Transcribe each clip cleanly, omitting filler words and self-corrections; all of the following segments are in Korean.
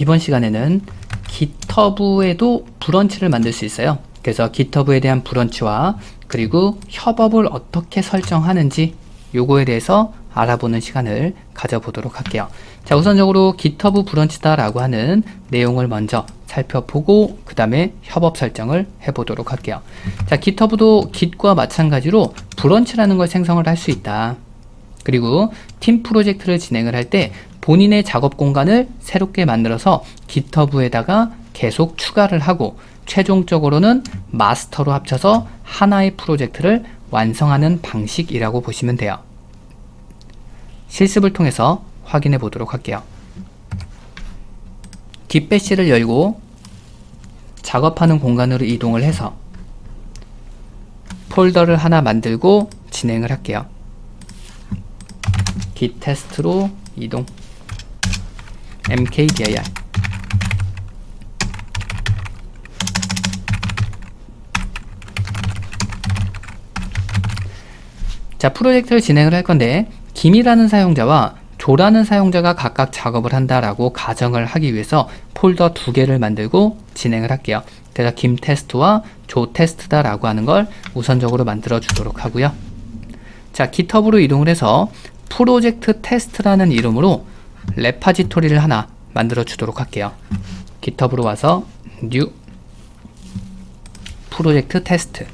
이번 시간에는 GitHub에도 브런치를 만들 수 있어요. 그래서 GitHub에 대한 브런치와 그리고 협업을 어떻게 설정하는지 요거에 대해서 알아보는 시간을 가져보도록 할게요. 자, 우선적으로 GitHub 브런치다 라고 하는 내용을 먼저 살펴보고 그 다음에 협업 설정을 해보도록 할게요. 자, GitHub도 Git과 마찬가지로 브런치라는 걸 생성을 할 수 있다. 그리고 팀 프로젝트를 진행을 할 때 본인의 작업 공간을 새롭게 만들어서 GitHub에다가 계속 추가를 하고 최종적으로는 마스터로 합쳐서 하나의 프로젝트를 완성하는 방식이라고 보시면 돼요. 실습을 통해서 확인해 보도록 할게요. 깃배시를 열고 작업하는 공간으로 이동을 해서 폴더를 하나 만들고 진행을 할게요. git 테스트로 이동 mkdir 자, 프로젝트를 진행을 할 건데 김이라는 사용자와 조라는 사용자가 각각 작업을 한다라고 가정을 하기 위해서 폴더 2개를 만들고 진행을 할게요. 그래서 김 테스트와 조 테스트다 라고 하는 걸 우선적으로 만들어 주도록 하고요. 자, GitHub으로 이동을 해서 프로젝트 테스트라는 이름으로 레파지토리를 하나 만들어 주도록 할게요. GitHub으로 와서 new 프로젝트 테스트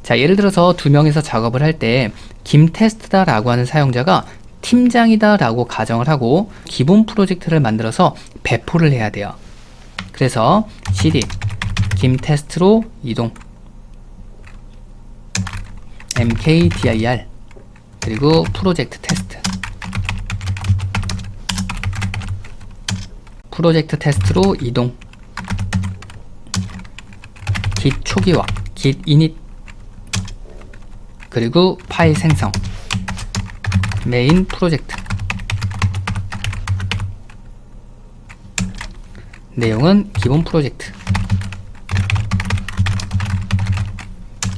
자, 예를 들어서 2명이서 작업을 할 때 김테스트다 라고 하는 사용자가 팀장이다 라고 가정을 하고 기본 프로젝트를 만들어서 배포를 해야 돼요. 그래서 cd 김테스트로 이동 mkdir 그리고 프로젝트 테스트 프로젝트 테스트로 이동 git 초기화 git init 그리고 파일 생성 메인 프로젝트 내용은 기본 프로젝트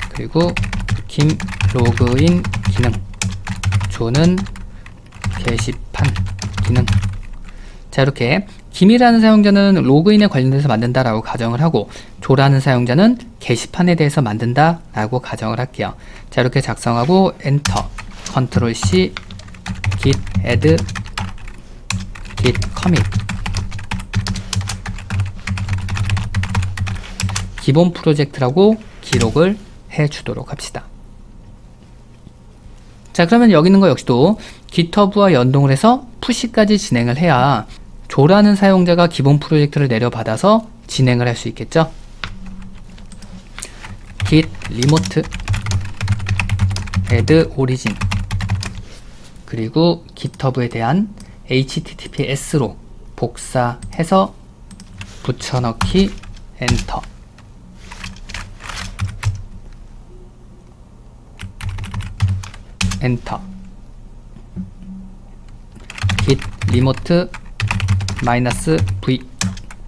그리고 김 로그인 기능 조는 게시판 기능 자, 이렇게 김이라는 사용자는 로그인에 관련돼서 만든다라고 가정을 하고 조라는 사용자는 게시판에 대해서 만든다라고 가정을 할게요. 자, 이렇게 작성하고 엔터 컨트롤 C git add git commit 기본 프로젝트라고 기록을 해 주도록 합시다. 자, 그러면 여기 있는 거 역시도 GitHub와 연동을 해서 푸시까지 진행을 해야 조라는 사용자가 기본 프로젝트를 내려받아서 진행을 할 수 있겠죠. git remote add origin 그리고 GitHub에 대한 https로 복사해서 붙여넣기 엔터 엔터 git remote -v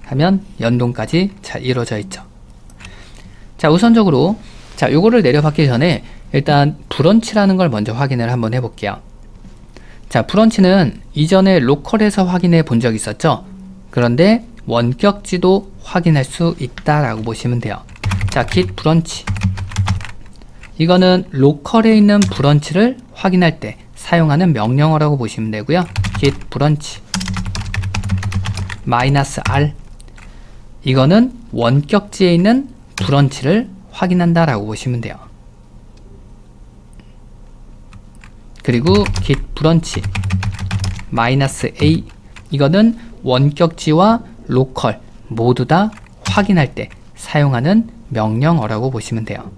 하면 연동까지 잘 이루어져 있죠. 자, 우선적으로 자, 요거를 내려받기 전에 일단 브런치라는 걸 먼저 확인을 한번 해볼게요. 자, 브런치는 이전에 로컬에서 확인해 본 적 있었죠? 그런데 원격지도 확인할 수 있다라고 보시면 돼요. 자, git 브런치 이거는 로컬에 있는 브런치를 확인할 때 사용하는 명령어라고 보시면 되고요. git 브런치 -r 이거는 원격지에 있는 브런치를 확인한다 라고 보시면 돼요. 그리고 git 브런치 -a 이거는 원격지와 로컬 모두 다 확인할 때 사용하는 명령어라고 보시면 돼요.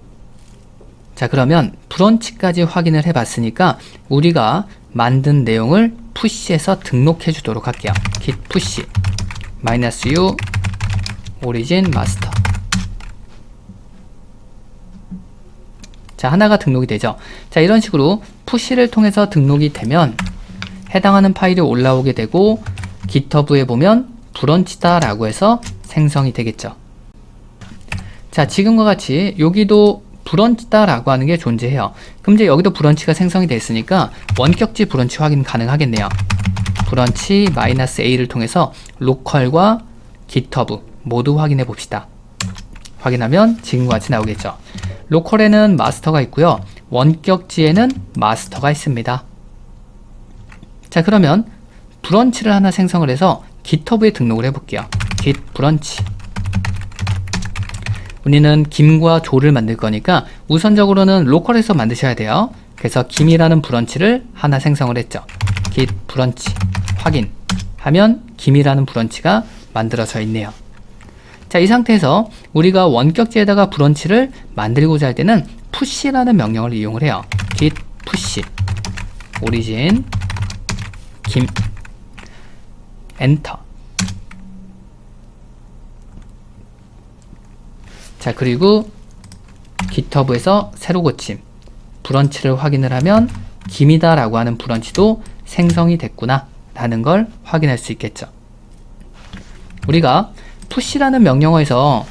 자, 그러면 브런치까지 확인을 해 봤으니까 우리가 만든 내용을 푸시해서 등록해 주도록 할게요. git push -u origin master 자, 하나가 등록이 되죠. 자, 이런 식으로 푸시를 통해서 등록이 되면 해당하는 파일이 올라오게 되고 GitHub에 보면 브런치다 라고 해서 생성이 되겠죠. 자, 지금과 같이 여기도 브런치다라고 하는 게 존재해요. 그럼 이제 여기도 브런치가 생성이 됐으니까 원격지 브런치 확인 가능하겠네요. 브런치 -a를 통해서 로컬과 GitHub 모두 확인해 봅시다. 확인하면 지금과 같이 나오겠죠. 로컬에는 마스터가 있고요. 원격지에는 마스터가 있습니다. 자, 그러면 브런치를 하나 생성을 해서 GitHub에 등록을 해볼게요. git 브런치. 우리는 김과 조를 만들 거니까 우선적으로는 로컬에서 만드셔야 돼요. 그래서 김이라는 브런치를 하나 생성을 했죠. git 브런치 확인 하면 김이라는 브런치가 만들어져 있네요. 자, 이 상태에서 우리가 원격지에다가 브런치를 만들고자 할 때는 push라는 명령을 이용을 해요. git push origin 김 엔터. 자, 그리고 GitHub에서 새로 고침 브런치를 확인을 하면 김이다 라고 하는 브런치도 생성이 됐구나 라는 걸 확인할 수 있겠죠. 우리가 push라는 명령어에서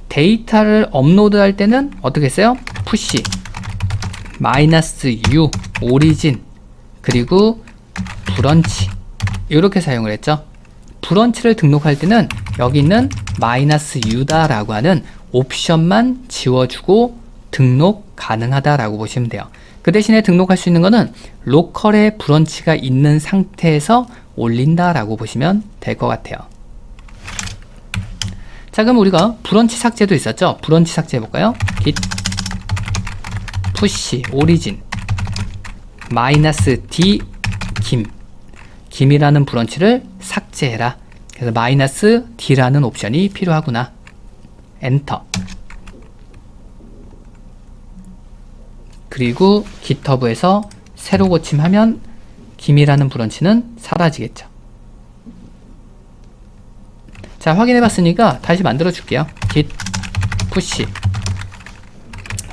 데이터를 업로드 할 때는 어떻게 써요? push -u origin 그리고 브런치 이렇게 사용을 했죠. 브런치를 등록할 때는 여기 있는 -u다 라고 하는 옵션만 지워주고 등록 가능하다 라고 보시면 돼요. 그 대신에 등록할 수 있는 거는 로컬에 브런치가 있는 상태에서 올린다 라고 보시면 될 것 같아요. 자, 그럼 우리가 브런치 삭제도 있었죠. 브런치 삭제 해볼까요? git push origin -d 김이라는 브런치를 삭제해라. 그래서 -d라는 옵션이 필요하구나. 엔터. 그리고 GitHub에서 새로 고침하면 김이라는 브런치는 사라지겠죠. 자, 확인해 봤으니까 다시 만들어 줄게요. git push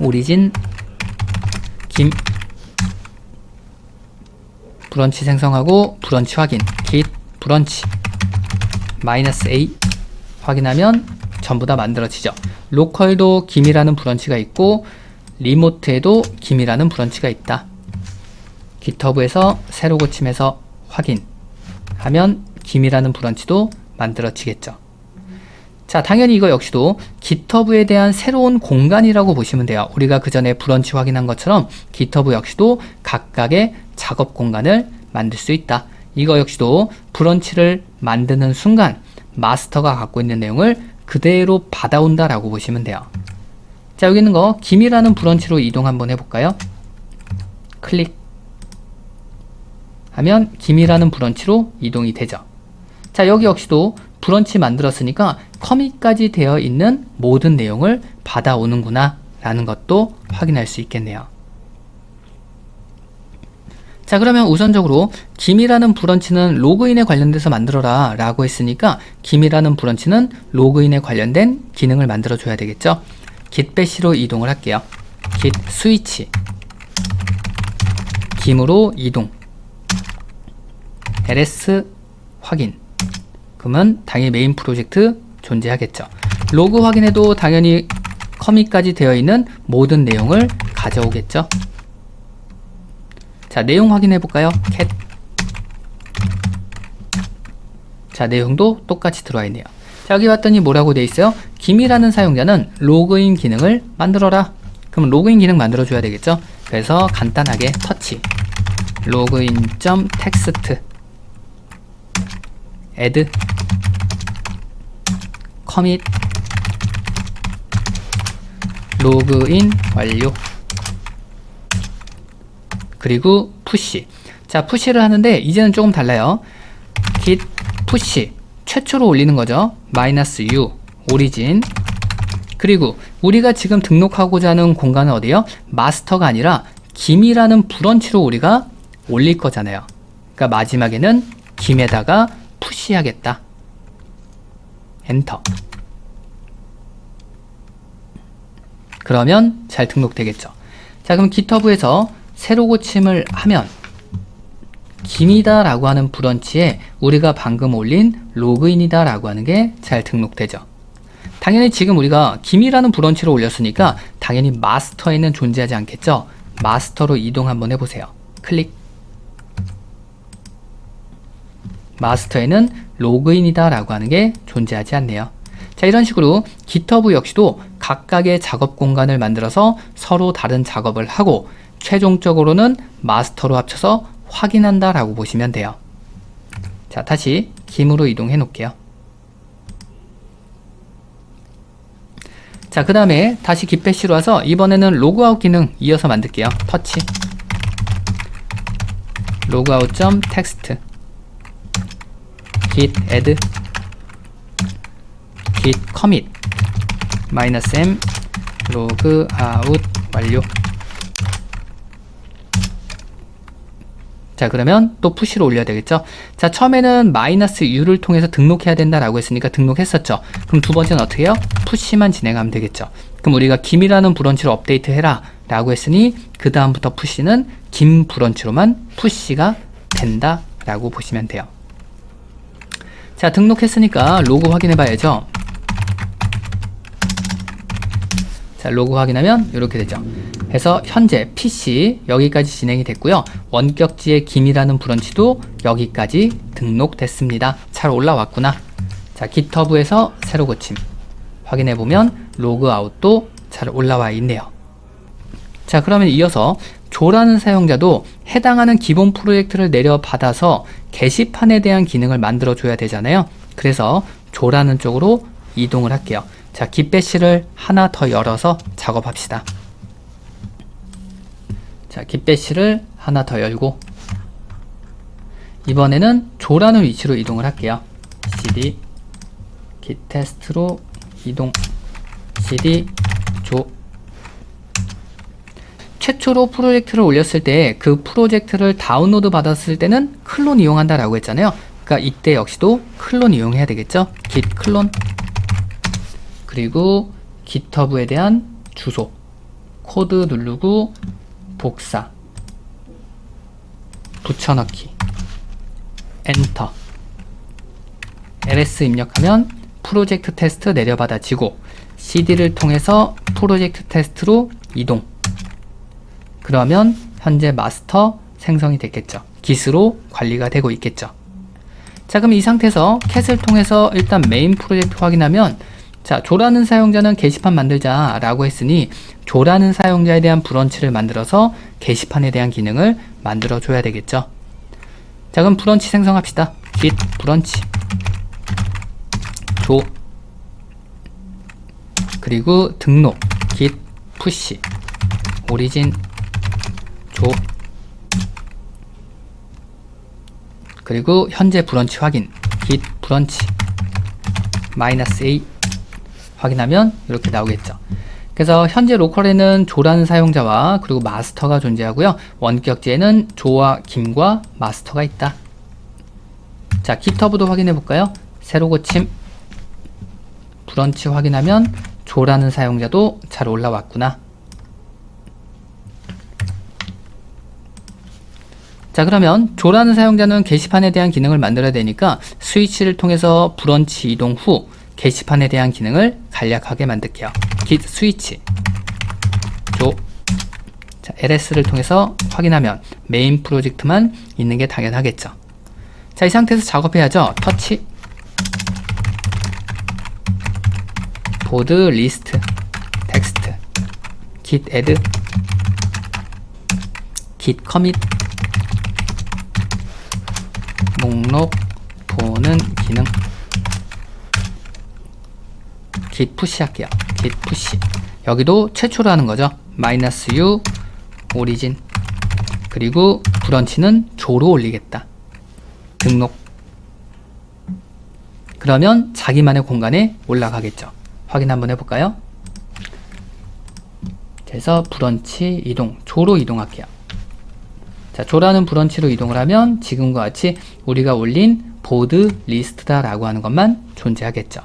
origin 김 브런치 생성하고 브런치 확인 git 브런치 -a 확인하면 전부 다 만들어지죠. 로컬도 김이라는 브런치가 있고 리모트에도 김이라는 브런치가 있다. GitHub에서 새로 고침해서 확인하면 김이라는 브런치도 만들어지겠죠. 자, 당연히 이거 역시도 GitHub에 대한 새로운 공간이라고 보시면 돼요. 우리가 그 전에 브런치 확인한 것처럼 GitHub 역시도 각각의 작업 공간을 만들 수 있다. 이거 역시도 브런치를 만드는 순간 마스터가 갖고 있는 내용을 그대로 받아온다 라고 보시면 돼요. 자, 여기 있는 거 김이라는 브런치로 이동 한번 해볼까요? 클릭 하면 김이라는 브런치로 이동이 되죠. 자, 여기 역시도 브런치 만들었으니까 커밋까지 되어 있는 모든 내용을 받아오는구나 라는 것도 확인할 수 있겠네요. 자, 그러면 우선적으로 김이라는 브런치는 로그인에 관련돼서 만들어라 라고 했으니까 김이라는 브런치는 로그인에 관련된 기능을 만들어 줘야 되겠죠. git bash로 이동을 할게요. git switch 김으로 이동 ls 확인. 그러면 당연히 메인 프로젝트 존재하겠죠. 로그 확인해도 당연히 커밋까지 되어 있는 모든 내용을 가져오겠죠. 자, 내용 확인해 볼까요? cat. 자, 내용도 똑같이 들어와 있네요. 자, 여기 봤더니 뭐라고 돼 있어요? 김이라는 사용자는 로그인 기능을 만들어라. 그럼 로그인 기능 만들어 줘야 되겠죠. 그래서 간단하게 터치 login.text add commit 로그인 완료. 그리고 push. 자, push를 하는데 이제는 조금 달라요. git push 최초로 올리는 거죠. -u origin. 그리고 우리가 지금 등록하고자 하는 공간은 어디요? 마스터가 아니라 김이라는 브런치로 우리가 올릴 거잖아요. 그러니까 마지막에는 김에다가 push 하겠다. 엔터. 그러면 잘 등록되겠죠. 자, 그럼 GitHub에서 새로 고침을 하면 김이다 라고 하는 브런치에 우리가 방금 올린 로그인이다 라고 하는 게 잘 등록되죠. 당연히 지금 우리가 김이라는 브런치를 올렸으니까 당연히 마스터에는 존재하지 않겠죠. 마스터로 이동 한번 해보세요. 클릭. 마스터에는 로그인이다 라고 하는 게 존재하지 않네요. 자, 이런 식으로 GitHub 역시도 각각의 작업 공간을 만들어서 서로 다른 작업을 하고 최종적으로는 마스터로 합쳐서 확인한다 라고 보시면 돼요. 자, 다시 김으로 이동해 놓을게요. 자, 그 다음에 다시 깃배시로 와서 이번에는 로그아웃 기능 이어서 만들게요. 터치 logout.text git add git commit -m logout 완료. 자, 그러면 또 푸시로 올려야 되겠죠. 자, 처음에는 -u를 통해서 등록해야 된다라고 했으니까 등록했었죠. 그럼 두 번째는 어떻게 해요? 푸시만 진행하면 되겠죠. 그럼 우리가 김이라는 브런치를 업데이트 해라 라고 했으니 그 다음부터 푸시는 김 브런치로만 푸시가 된다 라고 보시면 돼요. 자, 등록했으니까 로그 확인해 봐야죠. 자, 로그 확인하면 이렇게 되죠. 그래서 현재 PC 여기까지 진행이 됐고요. 원격지의 김이라는 브런치도 여기까지 등록됐습니다. 잘 올라왔구나. 자, GitHub에서 새로 고침 확인해보면 로그아웃도 잘 올라와 있네요. 자, 그러면 이어서 조라는 사용자도 해당하는 기본 프로젝트를 내려받아서 게시판에 대한 기능을 만들어 줘야 되잖아요. 그래서 조라는 쪽으로 이동을 할게요. 자, 깃배시를 하나 더 열어서 작업합시다. 자, 깃배시를 하나 더 열고 이번에는 조라는 위치로 이동을 할게요. cd git test로 이동 cd 조. 최초로 프로젝트를 올렸을 때 그 프로젝트를 다운로드 받았을 때는 클론 이용한다 라고 했잖아요. 그러니까 이때 역시도 클론 이용해야 되겠죠. git 클론 그리고 GitHub에 대한 주소 코드 누르고 복사 붙여넣기 엔터 ls 입력하면 프로젝트 테스트 내려받아지고 cd를 통해서 프로젝트 테스트로 이동. 그러면 현재 마스터 생성이 됐겠죠. git으로 관리가 되고 있겠죠. 자, 그럼 이 상태에서 캣을 통해서 일단 메인 프로젝트 확인하면 자, 조라는 사용자는 게시판 만들자 라고 했으니 조라는 사용자에 대한 브런치를 만들어서 게시판에 대한 기능을 만들어 줘야 되겠죠. 자, 그럼 브런치 생성합시다. git 브런치 조 그리고 등록 git push origin 조 그리고 현재 브런치 확인 git 브런치 -a 확인하면 이렇게 나오겠죠. 그래서 현재 로컬에는 조라는 사용자와 그리고 마스터가 존재하고요. 원격지에는 조와 김과 마스터가 있다. 자, GitHub도 확인해 볼까요? 새로 고침 브런치 확인하면 조라는 사용자도 잘 올라왔구나. 자, 그러면 조라는 사용자는 게시판에 대한 기능을 만들어야 되니까 스위치를 통해서 브런치 이동 후 게시판에 대한 기능을 간략하게 만들게요. git 스위치 조. 자, ls를 통해서 확인하면 메인 프로젝트만 있는 게 당연하겠죠. 자, 이 상태에서 작업해야죠. 터치 보드 리스트 텍스트 git add git commit 목록 보는 기능 git push 할게요. git push 여기도 최초로 하는 거죠. -u origin 그리고 브런치는 조로 올리겠다. 등록 그러면 자기만의 공간에 올라가겠죠. 확인 한번 해볼까요? 그래서 브런치 이동 조로 이동할게요. 자, 조라는 브런치로 이동을 하면 지금과 같이 우리가 올린 보드 리스트다 라고 하는 것만 존재하겠죠.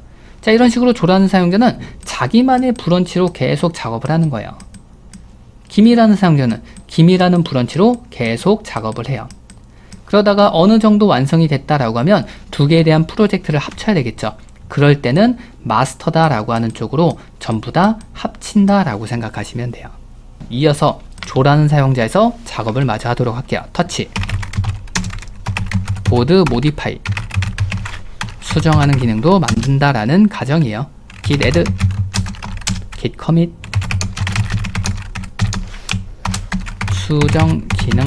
자, 이런 식으로 조라는 사용자는 자기만의 브런치로 계속 작업을 하는 거예요. 김이라는 사용자는 김이라는 브런치로 계속 작업을 해요. 그러다가 어느 정도 완성이 됐다라고 하면 두 개에 대한 프로젝트를 합쳐야 되겠죠. 그럴 때는 마스터다라고 하는 쪽으로 전부 다 합친다라고 생각하시면 돼요. 이어서 조라는 사용자에서 작업을 마저 하도록 할게요. 터치, 보드 모디파이, 수정하는 기능도 만든다라는 가정이에요. git add, git commit, 수정 기능,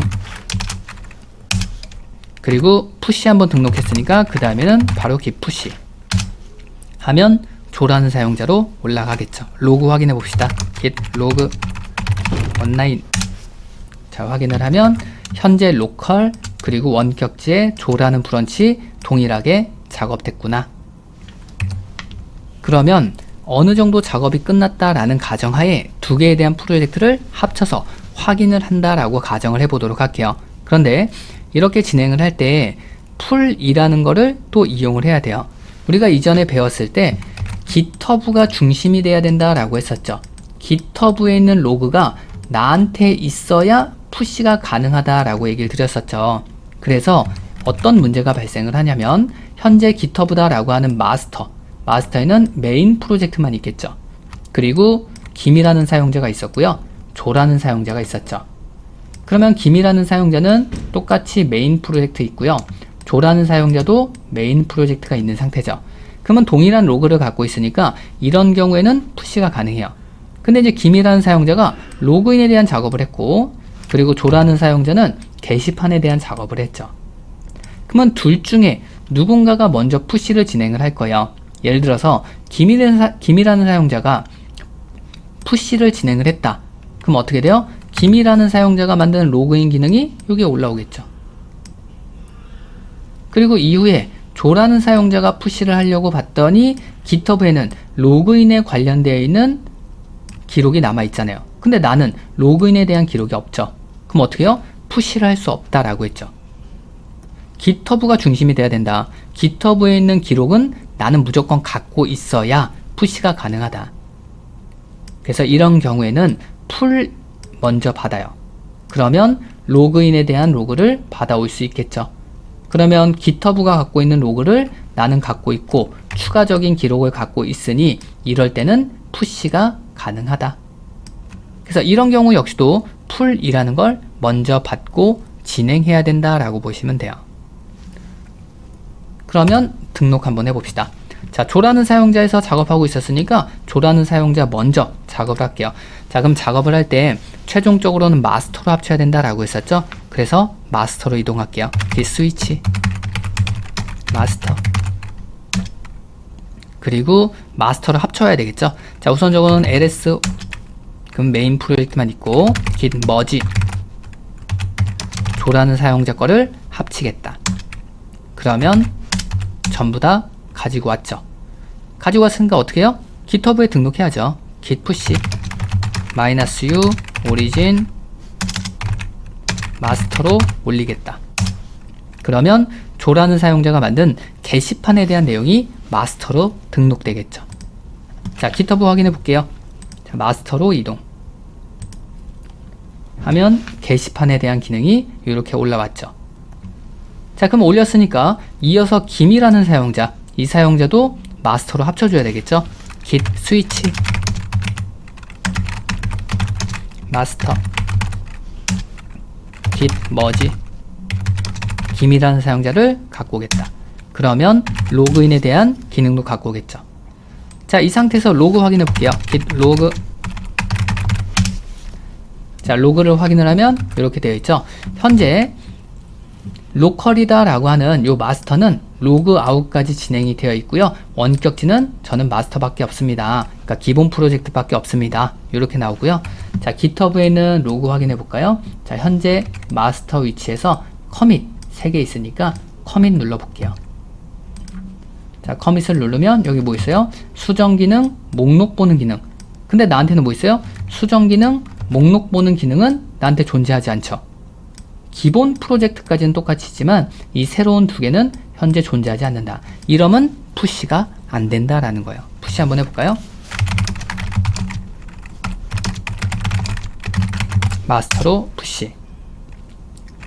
그리고 푸시 한번 등록했으니까 그 다음에는 바로 git push 하면 조라는 사용자로 올라가겠죠. 로그 확인해 봅시다. git log online. 자, 확인을 하면 현재 로컬 그리고 원격지에 조라는 브런치 동일하게 작업됐구나. 그러면 어느 정도 작업이 끝났다라는 가정하에 두 개에 대한 프로젝트를 합쳐서 확인을 한다라고 가정을 해보도록 할게요. 그런데 이렇게 진행을 할 때 풀이라는 거를 또 이용을 해야 돼요. 우리가 이전에 배웠을 때 GitHub가 중심이 돼야 된다라고 했었죠. GitHub에 있는 로그가 나한테 있어야 푸시가 가능하다라고 얘기를 드렸었죠. 그래서 어떤 문제가 발생을 하냐면 현재 GitHub다라고 하는 마스터에는 메인 프로젝트만 있겠죠. 그리고 김이라는 사용자가 있었고요. 조라는 사용자가 있었죠. 그러면 김이라는 사용자는 똑같이 메인 프로젝트 있고요. 조라는 사용자도 메인 프로젝트가 있는 상태죠. 그러면 동일한 로그를 갖고 있으니까 이런 경우에는 푸시가 가능해요. 근데 이제 김이라는 사용자가 로그인에 대한 작업을 했고, 그리고 조라는 사용자는 게시판에 대한 작업을 했죠. 그러면 둘 중에 누군가가 먼저 푸시를 진행을 할 거예요. 예를 들어서 김이라는 사용자가 푸시를 진행을 했다. 그럼 어떻게 돼요? 김이라는 사용자가 만드는 로그인 기능이 여기에 올라오겠죠. 그리고 이후에 조라는 사용자가 푸시를 하려고 봤더니 GitHub에는 로그인에 관련되어 있는 기록이 남아 있잖아요. 근데 나는 로그인에 대한 기록이 없죠. 그럼 어떻게 해요? 푸시를 할 수 없다라고 했죠. GitHub가 중심이 돼야 된다. GitHub에 있는 기록은 나는 무조건 갖고 있어야 푸시가 가능하다. 그래서 이런 경우에는 풀 먼저 받아요. 그러면 로그인에 대한 로그를 받아올 수 있겠죠. 그러면 GitHub가 갖고 있는 로그를 나는 갖고 있고 추가적인 기록을 갖고 있으니 이럴 때는 푸시가 가능하다. 그래서 이런 경우 역시도 풀이라는 걸 먼저 받고 진행해야 된다라고 보시면 돼요. 그러면 등록 한번 해봅시다. 자, 조라는 사용자에서 작업하고 있었으니까 조라는 사용자 먼저 작업을 할게요. 자, 그럼 작업을 할 때 최종적으로는 마스터로 합쳐야 된다라고 했었죠. 그래서 마스터로 이동할게요. git switch 마스터, 그리고 마스터를 합쳐야 되겠죠. 자, 우선적으로는 ls, 그럼 메인 프로젝트만 있고 git merge 조라는 사용자 거를 합치겠다. 그러면 전부 다 가지고 왔죠. 가지고 왔으니까 어떻게 해요? GitHub에 등록해야죠. git push -u origin 마스터로 올리겠다. 그러면 조라는 사용자가 만든 게시판에 대한 내용이 마스터로 등록되겠죠. 자, GitHub 확인해 볼게요. 자, 마스터로 이동 하면 게시판에 대한 기능이 이렇게 올라왔죠. 자, 그럼 올렸으니까 이어서 김이라는 사용자, 이 사용자도 마스터로 합쳐줘야 되겠죠. git switch 마스터 git merge 김이라는 사용자를 갖고 오겠다. 그러면 로그인에 대한 기능도 갖고 오겠죠. 자, 이 상태에서 로그 확인해 볼게요. git log. 자, 로그를 확인을 하면 이렇게 되어 있죠. 현재 로컬이다 라고 하는 요 마스터는 로그 아웃까지 진행이 되어 있고요. 원격지는 저는 마스터밖에 없습니다. 그러니까 기본 프로젝트 밖에 없습니다. 이렇게 나오고요. 자, GitHub에 있는 로그 확인해 볼까요? 자, 현재 마스터 위치에서 커밋 3개 있으니까 커밋 눌러 볼게요. 자, 커밋을 누르면 여기 뭐 있어요? 수정 기능, 목록 보는 기능. 근데 나한테는 뭐 있어요? 수정 기능, 목록 보는 기능은 나한테 존재하지 않죠. 기본 프로젝트까지는 똑같이지만 이 새로운 두 개는 현재 존재하지 않는다. 이러면 푸시가 안 된다라는 거예요. 푸시 한번 해볼까요? 마스터로 푸시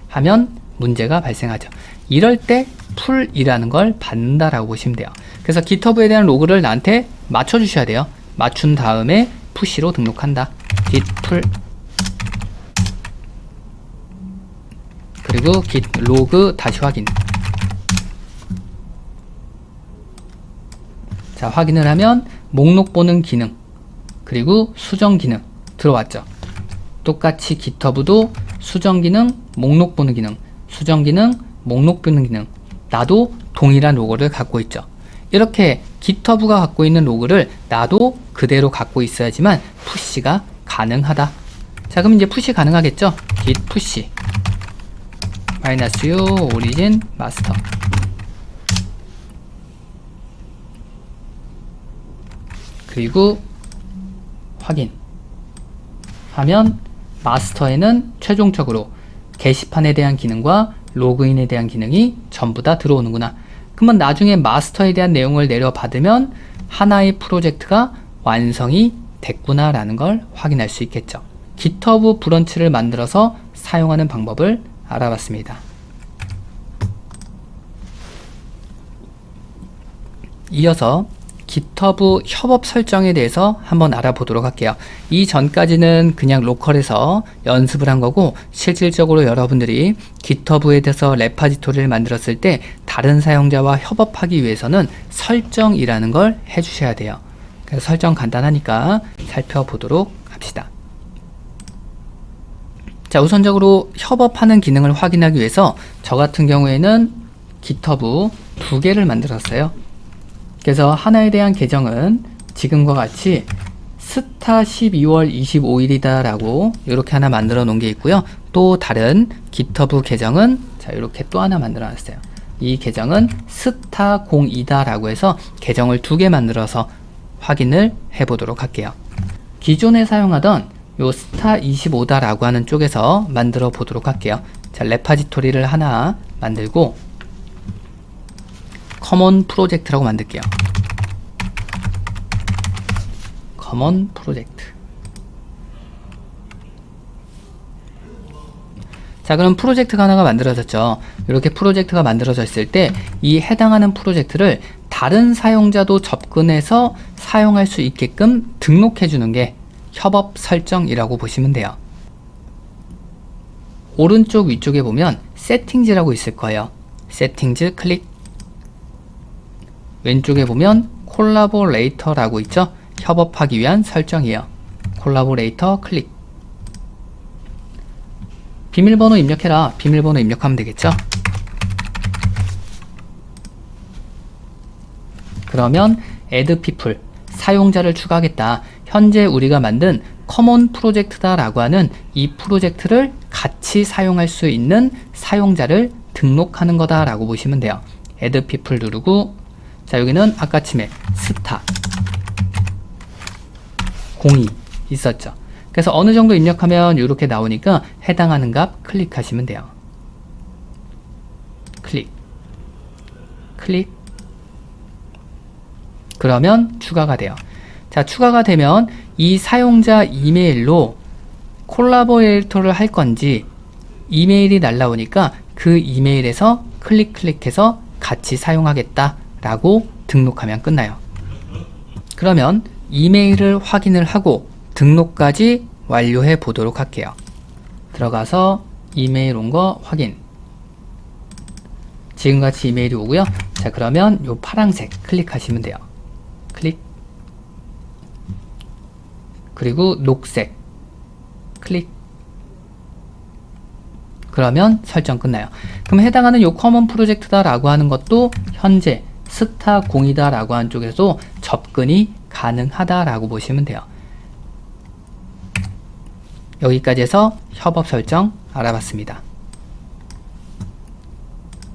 하면 문제가 발생하죠. 이럴 때 풀이라는 걸 받는다라고 보시면 돼요. 그래서 GitHub에 대한 로그를 나한테 맞춰주셔야 돼요. 맞춘 다음에 푸시로 등록한다. git pull 그리고 git log 다시 확인. 자, 확인을 하면 목록 보는 기능 그리고 수정 기능 들어왔죠. 똑같이 GitHub도 수정 기능, 목록 보는 기능, 수정 기능, 목록 보는 기능, 나도 동일한 로고를 갖고 있죠. 이렇게 GitHub가 갖고 있는 로그를 나도 그대로 갖고 있어야지만 푸시가 가능하다. 자, 그럼 이제 푸시 가능하겠죠? git push -u origin master 그리고 확인 하면 마스터에는 최종적으로 게시판에 대한 기능과 로그인에 대한 기능이 전부 다 들어오는구나. 그러면 나중에 마스터에 대한 내용을 내려받으면 하나의 프로젝트가 완성이 됐구나 라는 걸 확인할 수 있겠죠. GitHub 브런치를 만들어서 사용하는 방법을 알아봤습니다. 이어서 GitHub 협업 설정에 대해서 한번 알아보도록 할게요. 이전까지는 그냥 로컬에서 연습을 한 거고, 실질적으로 여러분들이 GitHub에 대해서 레파지토리를 만들었을 때 다른 사용자와 협업하기 위해서는 설정이라는 걸 해주셔야 돼요. 그래서 설정 간단하니까 살펴보도록 합시다. 자, 우선적으로 협업하는 기능을 확인하기 위해서 저 같은 경우에는 GitHub 2개를 만들었어요. 그래서 하나에 대한 계정은 지금과 같이 스타 12월 25일이다 라고 이렇게 하나 만들어 놓은 게 있고요. 또 다른 GitHub 계정은 자, 이렇게 또 하나 만들어 놨어요. 이 계정은 스타 02다 라고 해서 계정을 2개 만들어서 확인을 해 보도록 할게요. 기존에 사용하던 요 스타 25다 라고 하는 쪽에서 만들어 보도록 할게요. 자, 레파지토리를 하나 만들고 커먼 프로젝트라고 만들게요. 커먼 프로젝트. 자, 그럼 프로젝트가 하나가 만들어졌죠. 이렇게 프로젝트가 만들어졌을 때 이 해당하는 프로젝트를 다른 사용자도 접근해서 사용할 수 있게끔 등록해 주는 게 협업 설정이라고 보시면 돼요. 오른쪽 위쪽에 보면 세팅즈라고 있을 거예요. 세팅즈 클릭. 왼쪽에 보면 콜라보레이터라고 있죠. 협업하기 위한 설정이에요. 콜라보레이터 클릭. 비밀번호 입력해라. 비밀번호 입력하면 되겠죠. 그러면 add people, 사용자를 추가하겠다. 현재 우리가 만든 커먼 프로젝트다 라고 하는 이 프로젝트를 같이 사용할 수 있는 사용자를 등록하는 거다 라고 보시면 돼요. add people 누르고, 자, 여기는 아까침에 스타 02 있었죠. 그래서 어느 정도 입력하면 이렇게 나오니까 해당하는 값 클릭하시면 돼요. 클릭. 그러면 추가가 돼요. 자, 추가가 되면 이 사용자 이메일로 콜라보레이터를 할 건지 이메일이 날라오니까 그 이메일에서 클릭해서 같이 사용하겠다 라고 등록하면 끝나요. 그러면 이메일을 확인을 하고 등록까지 완료해 보도록 할게요. 들어가서 이메일 온 거 확인. 지금같이 이메일이 오고요. 자, 그러면 요 파란색 클릭하시면 돼요. 클릭. 그리고 녹색 클릭. 그러면 설정 끝나요. 그럼 해당하는 요 커먼 프로젝트다 라고 하는 것도 현재 스타 02다 라고 하는 쪽에서 접근이 가능하다 라고 보시면 돼요. 여기까지 해서 협업 설정 알아봤습니다.